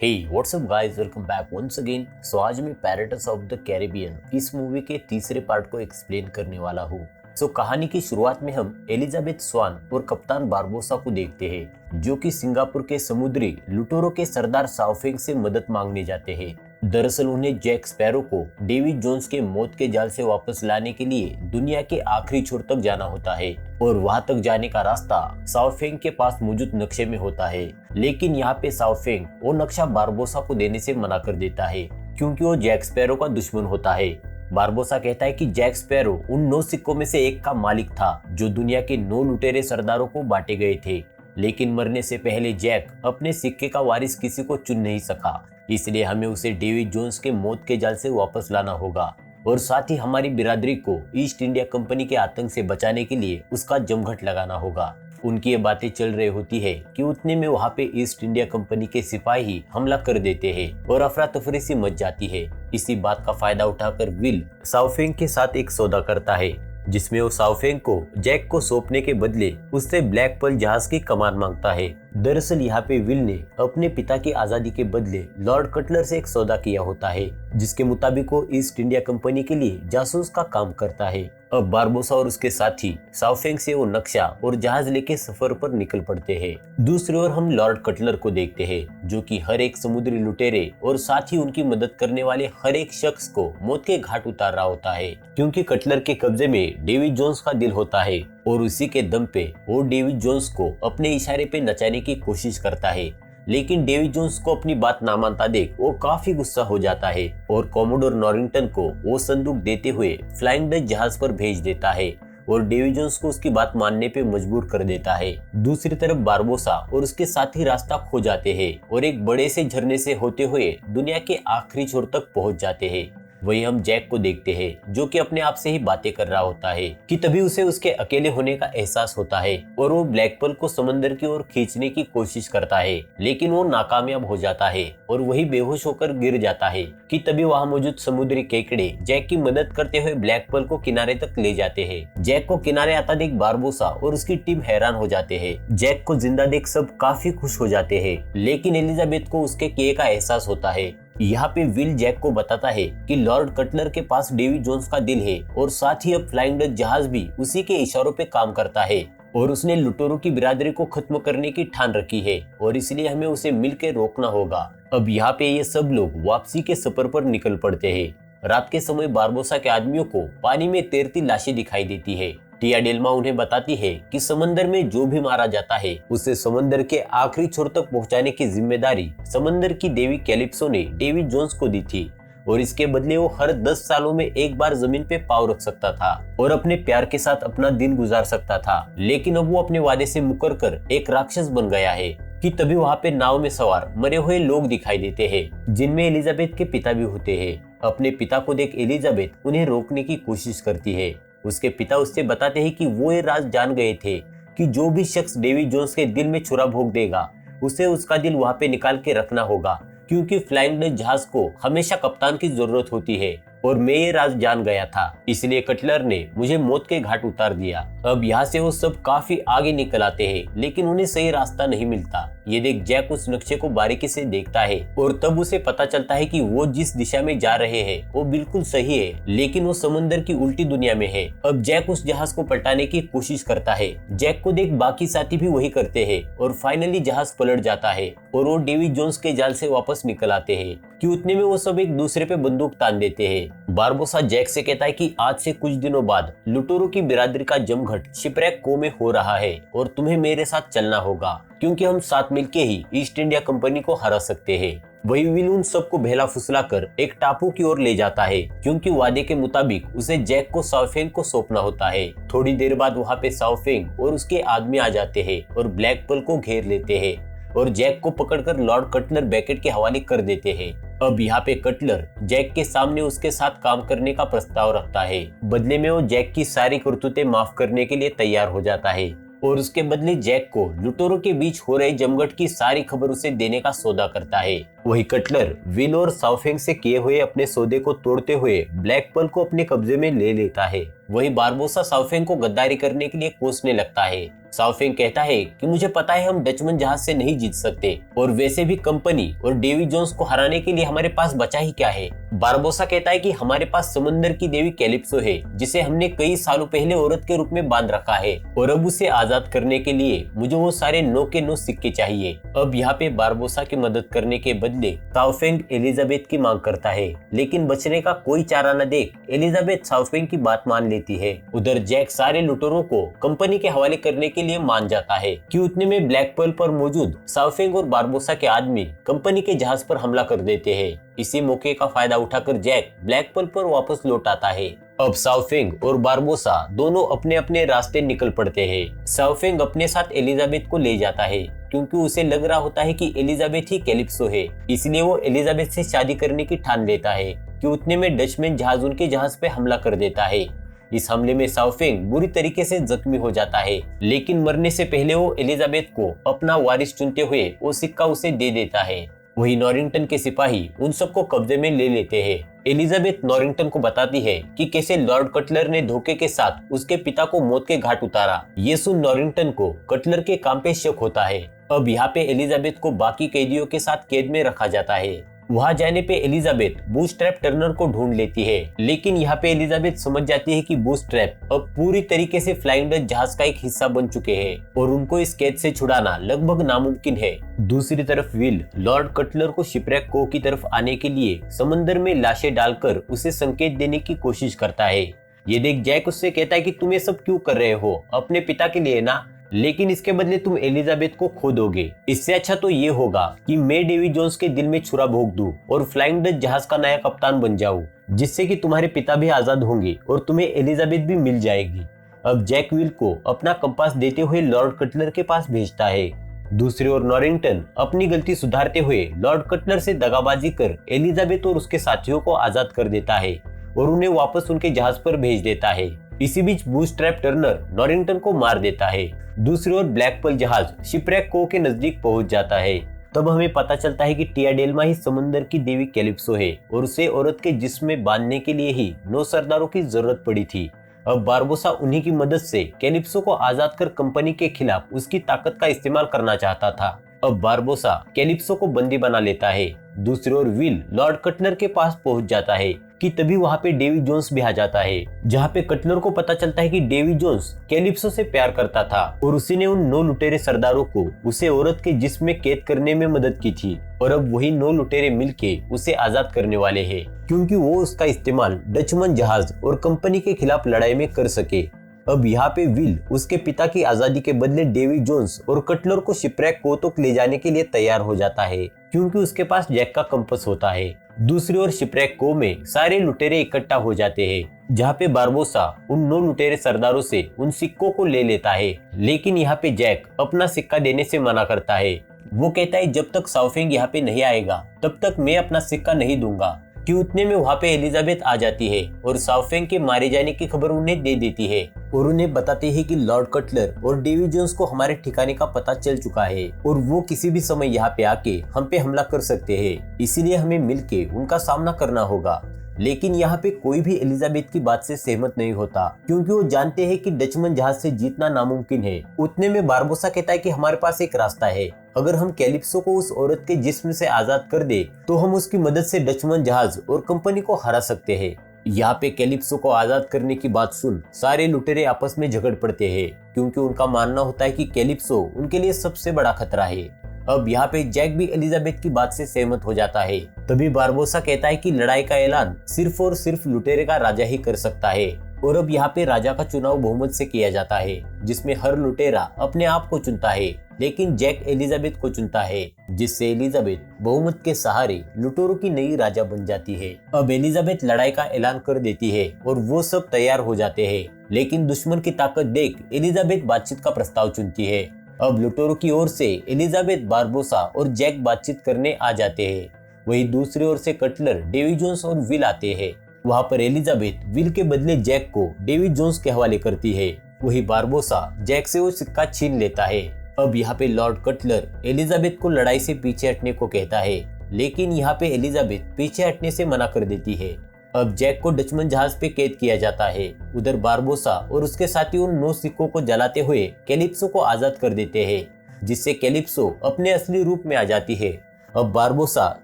हे what's up guys, welcome back once again. आज मैं Pirates of the Caribbean इस movie के तीसरे पार्ट को एक्सप्लेन करने वाला हूँ। कहानी की शुरुआत में हम एलिजाबेथ स्वान और कप्तान बारबोसा को देखते हैं, जो कि सिंगापुर के समुद्री लुटेरों के सरदार साओफेंग से मदद मांगने जाते हैं। दरअसल उन्हें जैक स्पैरो को डेविड जोन्स के मौत के जाल से वापस लाने के लिए दुनिया के आखिरी छोर तक जाना होता है और वहां तक जाने का रास्ता साओफेंग के पास मौजूद नक्शे में होता है। लेकिन यहाँ पे साओफेंग वो नक्शा बारबोसा को देने से मना कर देता है, क्योंकि वो जैक स्पैरो का दुश्मन होता है। बारबोसा कहता है कि जैक स्पैरो उन 9 सिक्कों में से एक का मालिक था, जो दुनिया के 9 लुटेरे सरदारों को बांटे गए थे। लेकिन मरने से पहले जैक अपने सिक्के का वारिस किसी को चुन नहीं सका, इसलिए हमें उसे डेविड जोन्स के मौत के जाल से वापस लाना होगा और साथ ही हमारी बिरादरी को ईस्ट इंडिया कंपनी के आतंक से बचाने के लिए उसका जमघट लगाना होगा। उनकी ये बातें चल रही होती है कि उतने में वहाँ पे ईस्ट इंडिया कंपनी के सिपाही हमला कर देते हैं और अफरा तफरी सी मच जाती है। इसी बात का फायदा उठाकर विल साओफेंग के साथ एक सौदा करता है, जिसमें वो साओफेंग को जैक को सौंपने के बदले उससे ब्लैक पर्ल जहाज की कमान मांगता है। दरअसल यहाँ पे विल ने अपने पिता की आजादी के बदले लॉर्ड कटलर से एक सौदा किया होता है, जिसके मुताबिक वो ईस्ट इंडिया कंपनी के लिए जासूस का काम करता है। अब बारबोसा और उसके साथी साओफेंग से वो नक्शा और जहाज लेके सफर पर निकल पड़ते हैं। दूसरी ओर हम लॉर्ड कटलर को देखते हैं, जो कि हर एक समुद्री लुटेरे और साथ ही उनकी मदद करने वाले हर एक शख्स को मौत के घाट उतार रहा होता है, क्योंकि कटलर के कब्जे में डेविड जोन्स का दिल होता है और उसी के दम पे वो डेविड जोन्स को अपने इशारे पे नचाने की कोशिश करता है। लेकिन डेविड जोन्स को अपनी बात ना मानता देख वो काफी गुस्सा हो जाता है और कॉमोडोर नॉरिंगटन को वो संदूक देते हुए फ्लाइंग डच जहाज पर भेज देता है और डेविड जोन्स को उसकी बात मानने पे मजबूर कर देता है। दूसरी तरफ बारबोसा और उसके साथी रास्ता खो जाते हैं और एक बड़े से झरने से होते हुए दुनिया के आखिरी छोर तक पहुंच जाते हैं। वही हम जैक को देखते हैं, जो कि अपने आप से ही बातें कर रहा होता है कि तभी उसे उसके अकेले होने का एहसास होता है और वो ब्लैक पर्ल को समंदर की ओर खींचने की कोशिश करता है, लेकिन वो नाकामयाब हो जाता है और वही बेहोश होकर गिर जाता है कि तभी वहां मौजूद समुद्री केकड़े जैक की मदद करते हुए ब्लैक पर्ल को किनारे तक ले जाते हैं। जैक को किनारे आता देख बारबोसा और उसकी टीम हैरान हो जाते हैं। जैक को जिंदा देख सब काफी खुश हो जाते हैं, लेकिन एलिजाबेथ को उसके किए का एहसास होता है। यहाँ पे विल जैक को बताता है कि लॉर्ड कटलर के पास डेविड जोन्स का दिल है और साथ ही अब फ्लाइंग डच जहाज भी उसी के इशारों पे काम करता है और उसने लुटेरों की बिरादरी को खत्म करने की ठान रखी है और इसलिए हमें उसे मिलकर रोकना होगा। अब यहाँ पे ये सब लोग वापसी के सफर पर निकल पड़ते हैं। रात के समय बारबोसा के आदमियों को पानी में तैरती लाशें दिखाई देती है। टिया डेल्मा उन्हें बताती है कि समंदर में जो भी मारा जाता है उसे समंदर के आखिरी छोर तक पहुंचाने की जिम्मेदारी समंदर की देवी कैलिप्सो ने डेविड जोन्स को दी थी और इसके बदले वो हर 10 सालों में एक बार जमीन पे पाँव रख सकता था और अपने प्यार के साथ अपना दिन गुजार सकता था। लेकिन अब वो अपने वादे से मुकर कर एक राक्षस बन गया है कि तभी वहाँ पे नाव में सवार मरे हुए लोग दिखाई देते हैं, जिनमें एलिजाबेथ के पिता भी होते हैं। अपने पिता को देख एलिजाबेथ उन्हें रोकने की कोशिश करती है। उसके पिता उससे बताते हैं कि वो ये राज जान गए थे कि जो भी शख्स डेविड जोन्स के दिल में छुरा भोंक देगा उसे उसका दिल वहां पे निकाल के रखना होगा, क्योंकि फ्लाइंग डच जहाज को हमेशा कप्तान की जरूरत होती है और मैं ये राज जान गया था, इसलिए कटलर ने मुझे मौत के घाट उतार दिया। अब यहाँ से वो सब काफी आगे निकल आते हैं, लेकिन उन्हें सही रास्ता नहीं मिलता। ये देख जैक उस नक्शे को बारीकी से देखता है और तब उसे पता चलता है कि वो जिस दिशा में जा रहे हैं वो बिल्कुल सही है, लेकिन वो समंदर की उल्टी दुनिया में है। अब जैक उस जहाज को पलटाने की कोशिश करता है। जैक को देख बाकी साथी भी वही करते हैं और फाइनली जहाज पलट जाता है और वो डेविड जोन्स के जाल से वापस निकल आते हैं कि उतने में वो सब एक दूसरे पे बंदूक तान देते हैं। बारबोसा जैक से कहता है कि आज से कुछ दिनों बाद लुटेरों की बिरादरी का जमघट शिपरैक को में हो रहा है और तुम्हें मेरे साथ चलना होगा, क्योंकि हम साथ मिलके ही ईस्ट इंडिया कंपनी को हरा सकते हैं। वही विल उन सबको बहला फुसला कर एक टापू की ओर ले जाता है, क्योंकि वादे के मुताबिक उसे जैक को साओफेंग को सौंपना होता है। थोड़ी देर बाद वहाँ पे साओफेंग और उसके आदमी आ जाते हैं और ब्लैक पर्ल को घेर लेते हैं और जैक को पकड़कर लॉर्ड कटलर बेकेट के हवाले कर देते हैं। अब यहाँ पे कटलर जैक के सामने उसके साथ काम करने का प्रस्ताव रखता है। बदले में वो जैक की सारी करतूतें माफ करने के लिए तैयार हो जाता है और उसके बदले जैक को लुटेरों के बीच हो रहे जमघट की सारी खबर उसे देने का सौदा करता है। वही कटलर विल और साउफेंग से किए हुए अपने सौदे को तोड़ते हुए ब्लैक पर्ल को अपने कब्जे में ले लेता है। वही बारबोसा साउफेंग को गद्दारी करने के लिए कोसने लगता है। साउफेंग कहता है कि मुझे पता है हम डचमन जहाज से नहीं जीत सकते और वैसे भी कंपनी और डेवी जोन्स को हराने के लिए हमारे पास बचा ही क्या है। बारबोसा कहता है कि हमारे पास समंदर की देवी कैलिप्सो है जिसे हमने कई सालों पहले औरत के रूप में बांध रखा है और अब उसे आजाद करने के लिए मुझे वो सारे 9 के 9 सिक्के चाहिए। अब यहाँ पे बारबोसा की मदद करने के बदले साउफेंग एलिजाबेथ की मांग करता है, लेकिन बचने का कोई चारा न देख एलिजाबेथ साउफेंग की बात मान लेती है। उधर जैक सारे लुटेरों को कंपनी के हवाले करने के लिए मान जाता है कि उतने में ब्लैक पर्ल पर मौजूद साउफेंग और बारबोसा के आदमी कंपनी के जहाज पर हमला कर देते हैं। इसी मौके का फायदा उठाकर जैक ब्लैक पर्ल पर वापस लौट आता है। अब साउफेंग और बारबोसा दोनों अपने अपने रास्ते निकल पड़ते हैं। साउफेंग अपने साथ एलिजाबेथ को ले जाता है क्योंकि उसे लग रहा होता है कि एलिजाबेथ ही कैलिप्सो है, इसलिए वो एलिजाबेथ से शादी करने की ठान लेता है कि उतने में डचमैन जहाज उनके जहाज पे हमला कर देता है। इस हमले में साउफेंग बुरी तरीके से जख्मी हो जाता है, लेकिन मरने से पहले वो एलिजाबेथ को अपना वारिस चुनते हुए वो सिक्का उसे दे देता है। वही नॉरिंगटन के सिपाही उन सबको कब्जे में ले लेते हैं। एलिजाबेथ नॉरिंगटन को बताती है कि कैसे लॉर्ड कटलर ने धोखे के साथ उसके पिता को मौत के घाट उतारा। ये सुन नॉरिंगटन को कटलर के काम पे शक होता है। अब यहाँ पे एलिजाबेथ को बाकी कैदियों के साथ कैद में रखा जाता है। वहां जाने पे एलिजाबेथ बूस्ट्रैप टर्नर को ढूंढ लेती है, लेकिन यहाँ पे एलिजाबेथ समझ जाती है कि बूस्ट्रैप अब पूरी तरीके से फ्लाइंग डच जहाज का एक हिस्सा बन चुके हैं और उनको इस कैद से छुड़ाना लगभग नामुमकिन है। दूसरी तरफ विल लॉर्ड कटलर को शिपरैक को की तरफ आने के लिए समंदर में लाशें डालकर उसे संकेत देने की कोशिश करता है। ये देख जैक उससे कहता है कि तुम ये सब क्यों कर रहे हो, अपने पिता के लिए ना, लेकिन इसके बदले तुम एलिजाबेथ को खो दोगे। इससे अच्छा तो ये होगा कि मैं डेवी जोन्स के दिल में छुरा भोंक दूं और फ्लाइंग डच जहाज का नया कप्तान बन जाऊं, जिससे कि तुम्हारे पिता भी आजाद होंगे और तुम्हें एलिजाबेथ भी मिल जाएगी। अब जैक विल को अपना कंपास देते हुए लॉर्ड कटलर के पास भेजता है। दूसरी ओर नॉरिंगटन अपनी गलती सुधारते हुए लॉर्ड कटलर से दगाबाजी कर एलिजाबेथ और उसके साथियों को आजाद कर देता है और उन्हें वापस उनके जहाज पर भेज देता है। इसी बीच बूस्ट्रैप टर्नर नॉरिंगटन को मार देता है। दूसरी ओर ब्लैक पर्ल जहाज शिपरैक को के नजदीक पहुंच जाता है। तब हमें पता चलता है कि टियाडेल्मा ही समंदर की देवी कैलिप्सो है और उसे औरत के जिस्म में बांधने के लिए ही 9 सरदारों की जरूरत पड़ी थी। अब बारबोसा उन्हीं की मदद से कैलिप्सो को आजाद कर कंपनी के खिलाफ उसकी ताकत का इस्तेमाल करना चाहता था। अब बारबोसा कैलिप्सो को बंदी बना लेता है। दूसरी ओर विल लॉर्ड कटलर के पास पहुंच जाता है कि तभी वहां पे डेवी जोन्स भी आ जाता है, जहां पे कटलर को पता चलता है कि डेवी जोन्स कैलिप्सो से प्यार करता था और उसी ने उन 9 लुटेरे सरदारों को उसे औरत के जिस्म में कैद करने में मदद की थी और अब वही 9 लुटेरे मिलके उसे आजाद करने वाले हैं, क्योंकि वो उसका इस्तेमाल डचमन जहाज और कंपनी के खिलाफ लड़ाई में कर सके। अब यहाँ पे विल उसके पिता की आजादी के बदले डेवी जोन्स और कटलर को शिपरैक को तक ले जाने के लिए तैयार हो जाता है, क्योंकि उसके पास जैक का कंपास होता है। दूसरी ओर शिपरैक को में सारे लुटेरे इकट्ठा हो जाते हैं, जहाँ पे बारबोसा उन 9 लुटेरे सरदारों से उन सिक्कों को ले लेता है, लेकिन यहाँ पे जैक अपना सिक्का देने से मना करता है। वो कहता है जब तक साउफेंग यहाँ पे नहीं आएगा तब तक मैं अपना सिक्का नहीं दूंगा। कि उतने में वहाँ पे एलिजाबेथ आ जाती है और साउफेंग के मारे जाने की खबर उन्हें दे देती है और उन्हें बताती है कि लॉर्ड कटलर और डेवी जोन्स को हमारे ठिकाने का पता चल चुका है और वो किसी भी समय यहाँ पे आके हम पे हमला कर सकते हैं, इसीलिए हमें मिलके उनका सामना करना होगा। लेकिन यहाँ पे कोई भी एलिजाबेथ की बात से सहमत नहीं होता, क्योंकि वो जानते हैं कि डचमन जहाज से जीतना नामुमकिन है। उतने में बारबोसा कहता है कि हमारे पास एक रास्ता है, अगर हम कैलिप्सो को उस औरत के जिस्म से आजाद कर दे तो हम उसकी मदद से डचमन जहाज और कंपनी को हरा सकते हैं। यहाँ पे कैलिप्सो को आजाद करने की बात सुन सारे लुटेरे आपस में झगड़ पड़ते हैं, क्योंकि उनका मानना होता है कि कैलिप्सो उनके लिए सबसे बड़ा खतरा है। अब यहाँ पे जैक भी एलिजाबेथ की बात से सहमत हो जाता है। तभी बारबोसा कहता है कि लड़ाई का ऐलान सिर्फ और सिर्फ लुटेरे का राजा ही कर सकता है और अब यहाँ पे राजा का चुनाव बहुमत से किया जाता है, जिसमें हर लुटेरा अपने आप को चुनता है, लेकिन जैक एलिजाबेथ को चुनता है, जिससे एलिजाबेथ बहुमत के सहारे लुटेरों की नई राजा बन जाती है। अब एलिजाबेथ लड़ाई का ऐलान कर देती है और वो सब तैयार हो जाते हैं, लेकिन दुश्मन की ताकत देख एलिजाबेथ बातचीत का प्रस्ताव चुनती है। अब लुटेरों की ओर से एलिजाबेथ, बारबोसा और जैक बातचीत करने आ जाते हैं। वही दूसरी ओर से कटलर, डेवी जोन्स और विल आते हैं। वहाँ पर एलिजाबेथ विल के बदले जैक को डेवी जोन्स के हवाले करती है। वही बारबोसा जैक से वो सिक्का छीन लेता है। अब यहाँ पे लॉर्ड कटलर एलिजाबेथ को लड़ाई से पीछे हटने को कहता है, लेकिन यहाँ पे एलिजाबेथ पीछे हटने से मना कर देती है। अब जैक को डचमन जहाज पे कैद किया जाता है। उधर बारबोसा और उसके साथी उन 9 सिक्कों को जलाते हुए कैलिप्सो को आजाद कर देते हैं, जिससे कैलिप्सो अपने असली रूप में आ जाती है। अब बारबोसा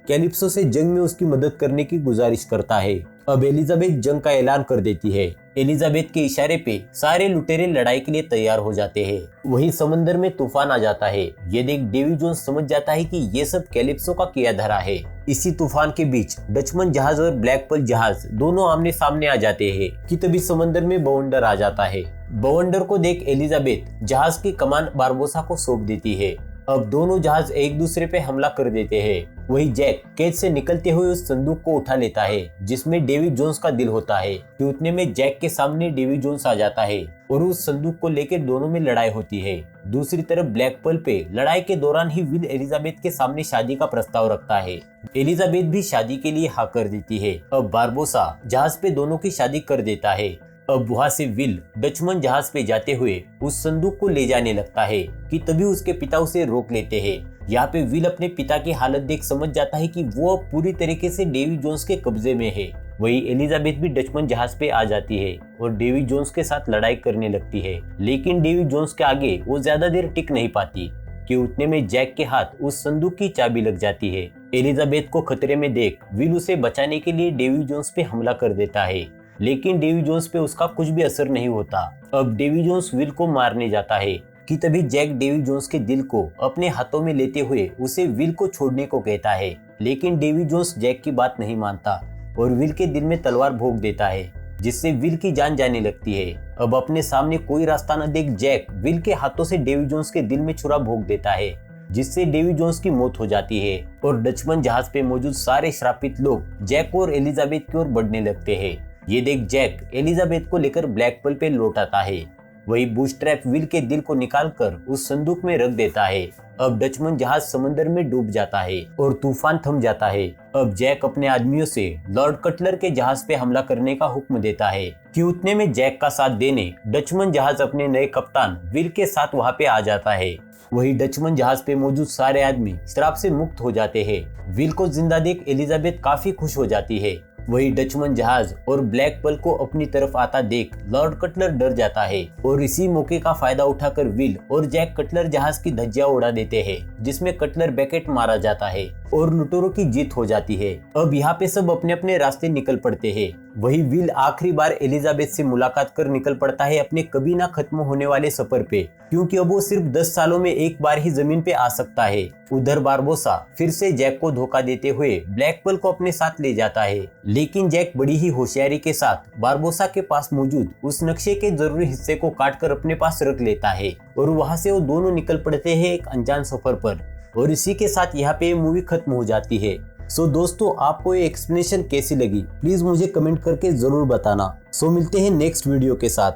कैलिप्सो से जंग में उसकी मदद करने की गुजारिश करता है। अब एलिजाबेथ जंग का ऐलान कर देती है। एलिजाबेथ के इशारे पे सारे लुटेरे लड़ाई के लिए तैयार हो जाते हैं। वहीं समंदर में तूफान आ जाता है। ये देख डेवी जोन्स समझ जाता है कि ये सब कैलिप्सो का किया धरा है। इसी तूफान के बीच डचमन जहाज और ब्लैक पर्ल जहाज दोनों आमने सामने आ जाते हैं कि तभी समंदर में बवंडर आ जाता है। बवंडर को देख एलिजाबेथ जहाज की कमान बारबोसा को सौंप देती है। अब दोनों जहाज एक दूसरे पे हमला कर देते हैं। वही जैक कैद से निकलते हुए उस संदूक को उठा लेता है जिसमें डेवी जोन्स का दिल होता है कि उतने में जैक के सामने डेवी जोन्स आ जाता है और उस संदूक को लेकर दोनों में लड़ाई होती है। दूसरी तरफ ब्लैक पर्ल पे लड़ाई के दौरान ही विल एलिजाबेथ के सामने शादी का प्रस्ताव रखता है। एलिजाबेथ भी शादी के लिए हाँ कर देती है। अब बारबोसा जहाज पे दोनों की शादी कर देता है। अब वहां से विल डचमन जहाज पे जाते हुए उस संदूक को ले जाने लगता है कि तभी उसके पिता उसे रोक लेते हैं। यहाँ पे विल अपने पिता की हालत देख समझ जाता है कि वो अब पूरी तरीके से डेवी जोन्स के कब्जे में है। वही एलिजाबेथ भी डचमन जहाज पे आ जाती है और डेवी जोन्स के साथ लड़ाई करने लगती है, लेकिन डेवी जोन्स के आगे वो ज्यादा देर टिक नहीं पाती कि उतने में जैक के हाथ उस संदूक की चाबी लग जाती है। एलिजाबेथ को खतरे में देख विल उसे बचाने के लिए डेवी जोन्स पे हमला कर देता है, लेकिन डेवी जोन्स पे उसका कुछ भी असर नहीं होता। अब डेवी जोन्स विल को मारने जाता है कि तभी जैक डेवी जोन्स के दिल को अपने हाथों में लेते हुए उसे विल को छोड़ने को कहता है, लेकिन डेवी जोन्स जैक की बात नहीं मानता और विल के दिल में तलवार भोंक देता है, जिससे विल की जान जाने लगती है। अब अपने सामने कोई रास्ता न देख जैक विल के हाथों से डेवी जोन्स के दिल में छुरा भोंक देता है, जिससे डेवी जोन्स की मौत हो जाती है और डचमन जहाज पे मौजूद सारे श्रापित लोग जैक और एलिजाबेथ की ओर बढ़ने लगते हैं। ये देख जैक एलिजाबेथ को लेकर ब्लैक पर्ल पे लौट आता है। वही बूस्ट्रैप विल के दिल को निकालकर उस संदूक में रख देता है। अब डचमन जहाज समंदर में डूब जाता है और तूफान थम जाता है। अब जैक अपने आदमियों से लॉर्ड कटलर के जहाज पे हमला करने का हुक्म देता है कि उतने में जैक का साथ देने डचमन जहाज अपने नए कप्तान विल के साथ वहां पे आ जाता है। वही डचमन जहाज पे मौजूद सारे आदमी श्राप से मुक्त हो जाते हैं। विल को जिंदा देख एलिजाबेथ काफी खुश हो जाती है। वही डचमन जहाज और ब्लैक पर्ल को अपनी तरफ आता देख लॉर्ड कटलर डर जाता है और इसी मौके का फायदा उठाकर विल और जैक कटलर जहाज की धज्जियां उड़ा देते हैं, जिसमें कटलर बैकेट मारा जाता है और लुटेरों की जीत हो जाती है। अब यहाँ पे सब अपने अपने रास्ते निकल पड़ते हैं। वही विल आखिरी बार एलिजाबेथ से मुलाकात कर निकल पड़ता है अपने कभी ना खत्म होने वाले सफर पे, क्योंकि अब वो सिर्फ 10 सालों में एक बार ही जमीन पे आ सकता है। उधर बारबोसा फिर से जैक को धोखा देते हुए ब्लैक पर्ल को अपने साथ ले जाता है, लेकिन जैक बड़ी ही होशियारी के साथ बारबोसा के पास मौजूद उस नक्शे के जरूरी हिस्से को काटकर अपने पास रख लेता है और वहां से वो दोनों निकल पड़ते हैं एक अनजान सफर पर। और इसी के साथ यहाँ पे मूवी खत्म हो जाती है। सो दोस्तों, आपको ये एक्सप्लेनेशन कैसी लगी प्लीज मुझे कमेंट करके जरूर बताना। सो मिलते हैं नेक्स्ट वीडियो के साथ।